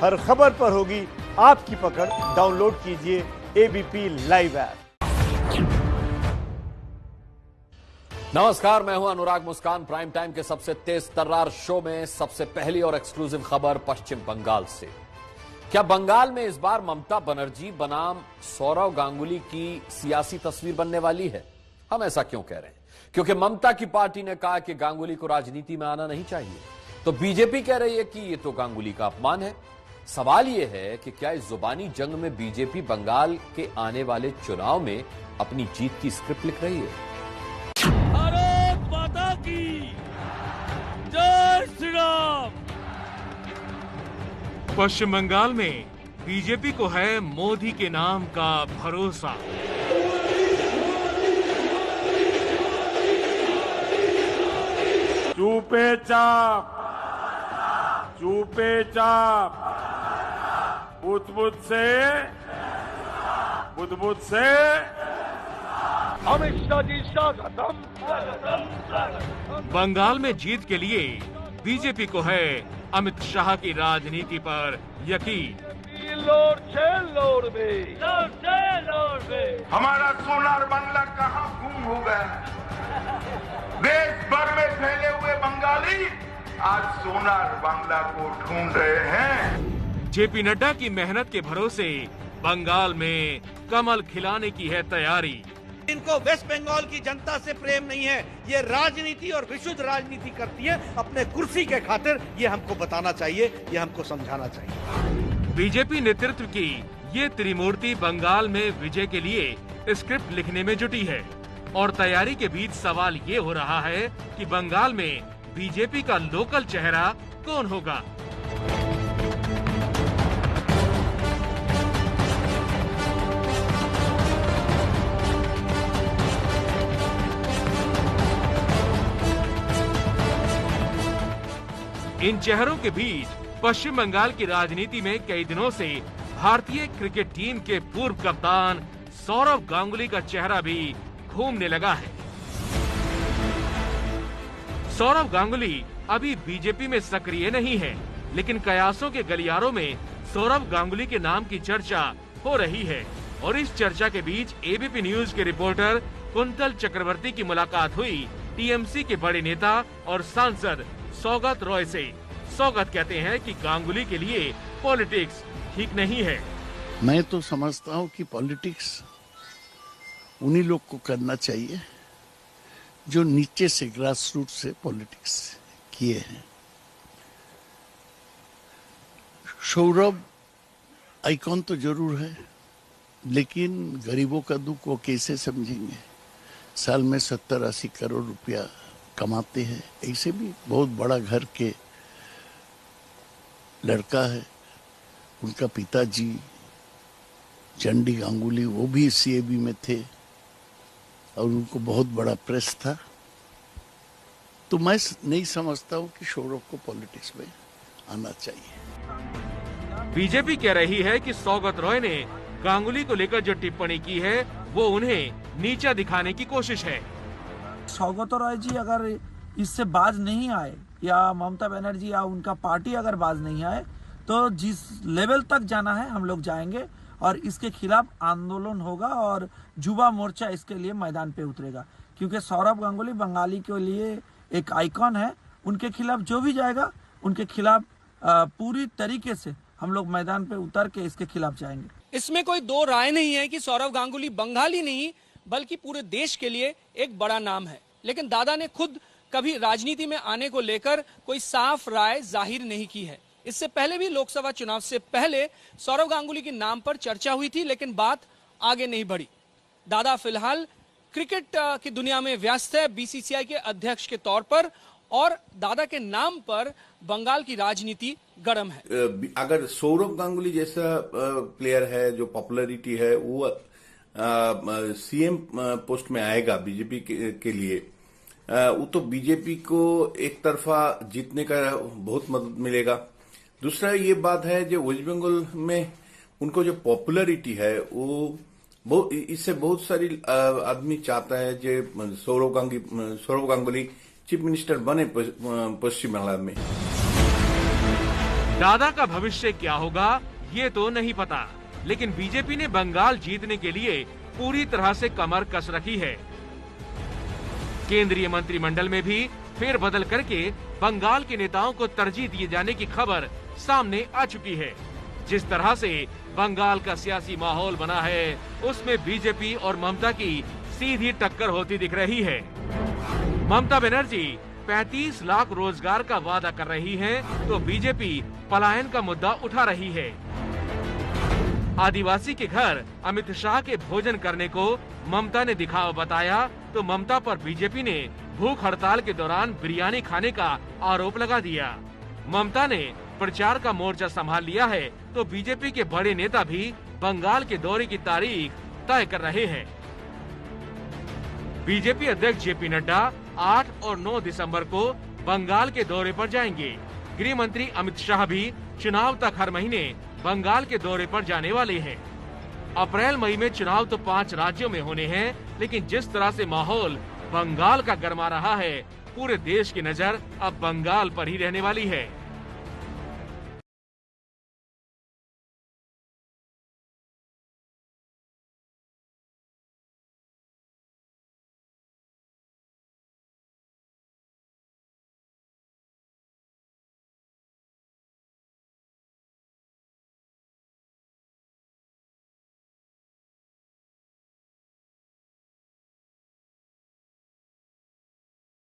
हर खबर पर होगी आपकी पकड़। डाउनलोड कीजिए एबीपी लाइव ऐप। नमस्कार, मैं हूं अनुराग मुस्कान। प्राइम टाइम के सबसे तेज तर्रार शो में सबसे पहली और एक्सक्लूसिव खबर पश्चिम बंगाल से। क्या बंगाल में इस बार ममता बनर्जी बनाम सौरव गांगुली की सियासी तस्वीर बनने वाली है? हम ऐसा क्यों कह रहे हैं? क्योंकि ममता की पार्टी ने कहा कि गांगुली को राजनीति में आना नहीं चाहिए, तो बीजेपी कह रही है कि यह तो गांगुली का अपमान है। सवाल यह है कि क्या इस जुबानी जंग में बीजेपी बंगाल के आने वाले चुनाव में अपनी जीत की स्क्रिप्ट लिख रही है? भारत माता की जय श्री राम। पश्चिम बंगाल में बीजेपी को है मोदी के नाम का भरोसा। चुपे चाप बुद्ध से अमित शाह जी स्वागतम। बंगाल में जीत के लिए बीजेपी को है अमित शाह की राजनीति पर यकीन। हमारा सोनार बांग्ला कहाँ गुम हो गया? देश भर में फैले हुए बंगाली आज सोनार बांग्ला को ढूंढ रहे हैं। जेपी नड्डा की मेहनत के भरोसे बंगाल में कमल खिलाने की है तैयारी। इनको वेस्ट बंगाल की जनता से प्रेम नहीं है, ये राजनीति और विशुद्ध राजनीति करती है अपने कुर्सी के खातिर। ये हमको बताना चाहिए, ये हमको समझाना चाहिए। बीजेपी नेतृत्व की ये त्रिमूर्ति बंगाल में विजय के लिए स्क्रिप्ट लिखने में जुटी है और तैयारी के बीच सवाल ये हो रहा है कि बंगाल में बीजेपी का लोकल चेहरा कौन होगा। इन चेहरों के बीच पश्चिम बंगाल की राजनीति में कई दिनों से भारतीय क्रिकेट टीम के पूर्व कप्तान सौरव गांगुली का चेहरा भी घूमने लगा है। सौरव गांगुली अभी बीजेपी में सक्रिय नहीं है, लेकिन कयासों के गलियारों में सौरव गांगुली के नाम की चर्चा हो रही है और इस चर्चा के बीच एबीपी न्यूज के रिपोर्टर कुंतल चक्रवर्ती की मुलाकात हुई टीएमसी के बड़े नेता और सांसद सौगत रॉय से। सौगत कहते हैं कि गांगुली के लिए पॉलिटिक्स ठीक नहीं है। मैं तो समझता हूँ कि पॉलिटिक्स उन्हीं लोग को करना चाहिए जो नीचे से ग्रास रूट से पॉलिटिक्स किए हैं। सौरभ आइकॉन तो जरूर है, लेकिन गरीबों का दुख वो कैसे समझेंगे? साल में 70-80 करोड़ रुपया कमाते हैं, ऐसे भी बहुत बड़ा घर के लड़का है। उनका पिताजी चंडी गांगुली वो भी सीएबी में थे और उनको बहुत बड़ा प्रेस था। तो मैं नहीं समझता हूँ कि सौरभ को पॉलिटिक्स में आना चाहिए। बीजेपी कह रही है कि सौगत रॉय ने गांगुली को लेकर जो टिप्पणी की है वो उन्हें नीचा दिखाने की कोशिश है। सौगत रॉय जी अगर इससे बाज नहीं आए या ममता बनर्जी या उनका पार्टी अगर बाज नहीं आए तो जिस लेवल तक जाना है हम लोग जाएंगे और इसके खिलाफ आंदोलन होगा और युवा मोर्चा इसके लिए मैदान पे उतरेगा, क्योंकि सौरभ गांगुली बंगाली के लिए एक आइकॉन है। उनके खिलाफ जो भी जाएगा उनके खिलाफ पूरी तरीके से हम लोग मैदान पे उतर के इसके खिलाफ जाएंगे। इसमें कोई दो राय नहीं है कि सौरव गांगुली बंगाली नहीं बल्कि पूरे देश के लिए एक बड़ा नाम है, लेकिन दादा ने खुद कभी राजनीति में आने को लेकर कोई साफ राय जाहिर नहीं की है। इससे पहले भी लोकसभा चुनाव से पहले सौरव गांगुली के नाम पर चर्चा हुई थी, लेकिन बात आगे नहीं बढ़ी। दादा फिलहाल क्रिकेट की दुनिया में व्यस्त है बीसीसीआई के अध्यक्ष के तौर पर, और दादा के नाम पर बंगाल की राजनीति गर्म है। अगर सौरव गांगुली जैसा प्लेयर है जो पॉपुलैरिटी है वो सीएम पोस्ट में आएगा बीजेपी के लिए, वो तो बीजेपी को एक तरफा जीतने का बहुत मदद मिलेगा। दूसरा ये बात है जो वेस्ट बंगाल में उनको जो पॉपुलैरिटी है वो इससे बहुत सारी आदमी चाहता है जो सौरव गांगुली चीफ मिनिस्टर बने पश्चिम बंगाल में। दादा का भविष्य क्या होगा ये तो नहीं पता, लेकिन बीजेपी ने बंगाल जीतने के लिए पूरी तरह से कमर कस रखी है। केंद्रीय मंत्रिमंडल में भी फेरबदल करके बंगाल के नेताओं को तरजीह दिए जाने की खबर सामने आ चुकी है। जिस तरह से बंगाल का सियासी माहौल बना है, उसमें बीजेपी और ममता की सीधी टक्कर होती दिख रही है। ममता बनर्जी 35 लाख रोजगार का वादा कर रही हैं, तो बीजेपी पलायन का मुद्दा उठा रही है। आदिवासी के घर अमित शाह के भोजन करने को ममता ने दिखावा बताया, तो ममता पर बीजेपी ने भूख हड़ताल के दौरान बिरयानी खाने का आरोप लगा दिया। ममता ने प्रचार का मोर्चा संभाल लिया है, तो बीजेपी के बड़े नेता भी बंगाल के दौरे की तारीख तय कर रहे हैं। बीजेपी अध्यक्ष जेपी नड्डा 8 और 9 दिसंबर को बंगाल के दौरे पर जाएंगे। गृह मंत्री अमित शाह भी चुनाव तक हर महीने बंगाल के दौरे पर जाने वाले हैं। अप्रैल मई में चुनाव तो 5 राज्यों में होने हैं, लेकिन जिस तरह से माहौल बंगाल का गर्मा रहा है, पूरे देश की नजर अब बंगाल पर ही रहने वाली है।